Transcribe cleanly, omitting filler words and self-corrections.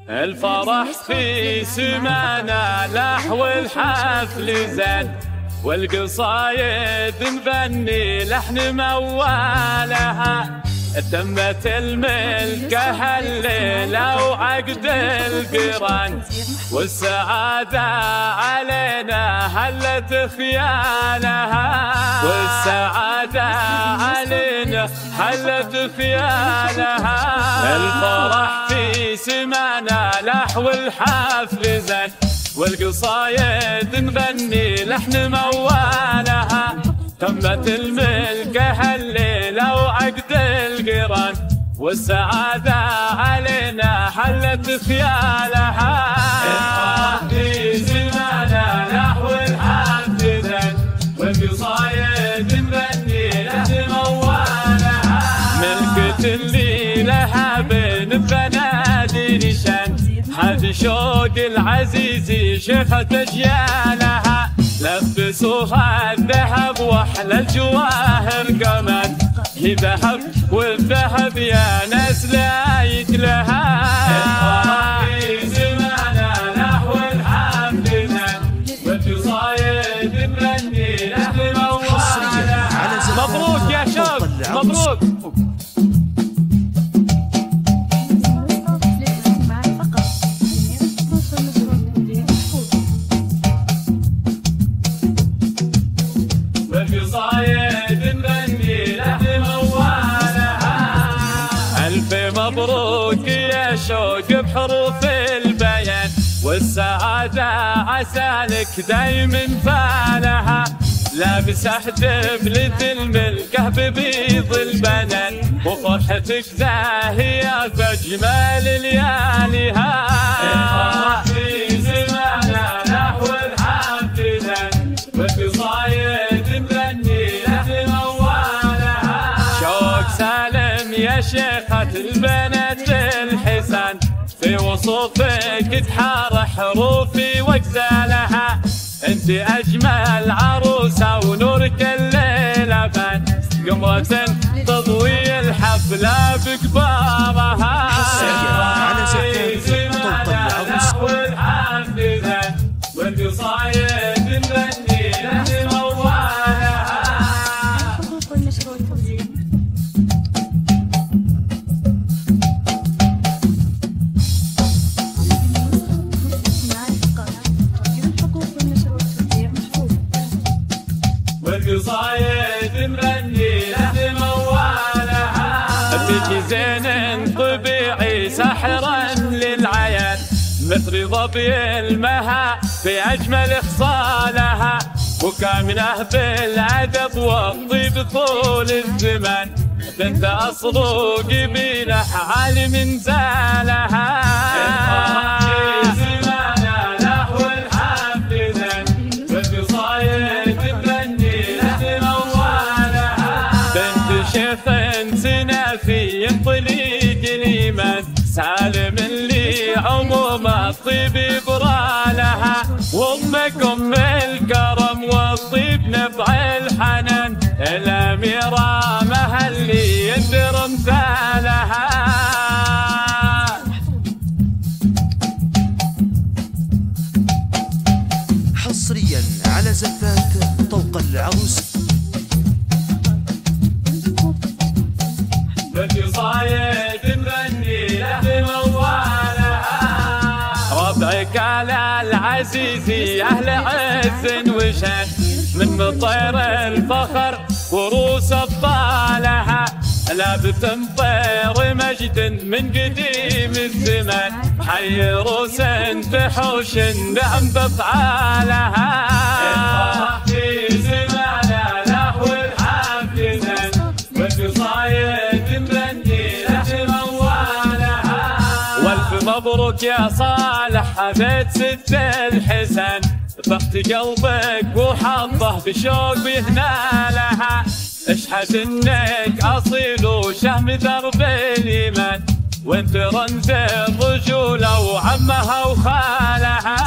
الفرح في سمانا نحو الحفل زين، والقصايد نغني لحن موالها. تمت الملكة هالليلة وعقد القران، والسعادة علينا هلت خيالها، والسعادة علينا هلت خيالها. الفرح في سمانا نحو الحفل زين، والقصايد نغني لحن موالها. تمت الملكة هالليلة وعقد القران، والسعادة علينا حلت خيالها. الفرح في سمانا نحو الحفل زين، والقصايد نغني لحن موالها. ملكة اللي لها بين بنادي نشان، هذه شوق العزيز شيخة أجيالها. لبسوها الذهب واحلى الجواهر كمان، هي ذهب والذهب يا ناس لا يتلها. الفرح في سمانا نحو الحفل زين، والقصايد نغني لحن موالها. مبروك يا شوق مبروك. ألف مبروك يا شوق بحروف البيان، والسعادة عسالك دايم فالها. لابسة حدبلة الملكة ببيض البنان، وفرحتك زاهية بأجمل لياليها. الفرح في سمانا نحو الحفل زين، والقصايد نغني لحن موالها. شوق سالم يا شيخة البنات الحسان، في وصوفك تحار حروفي واجزالها. انت اجمل عروسة ونورك الليلة بان، قمرة تضوي الحفلة بكبارها. على زفاف نحو الحفل زين، والقصايد نغني لحن موالها. والقصايد نغني لحن موالها. بيجي زين طبيعي ساحرا للعيان، مثل ظبي المها في أجمل خصالها. وكامنه بالأدب والطيب طول الزمان، بنت أصل قبيله عالم زالها. الفرح في سمانا نحو الحفل زين، والقصايد نغني لحن موالها. بنت شيخ سنافي طليق الإيمان، سالم اللي عموم الطيب برالها. وامك ام الكرم والطيب نبع الحنان، الاميره مها اللي يندر امثالها. حصريا على زفات طوق العروس. بالقصايد نغني لحن موالها. ربعك على العزيزي أهل عز وشان، من مطير الفخر وروس أبطالها. لابت مطير مجد من قديم الزمان، حي روس تحوش نعم بأفعالها. الفرح في سمانا نحو الحفل زين، والقصايد نغني لحن موالها. والف مبروك يا صالح حفيد ست الحسن، بخت قلبك وحظه بشوق بيهنالها. اشحت انك اصيل وشهم درب الايمان، وانت رمز الرجوله وعمها وخالها.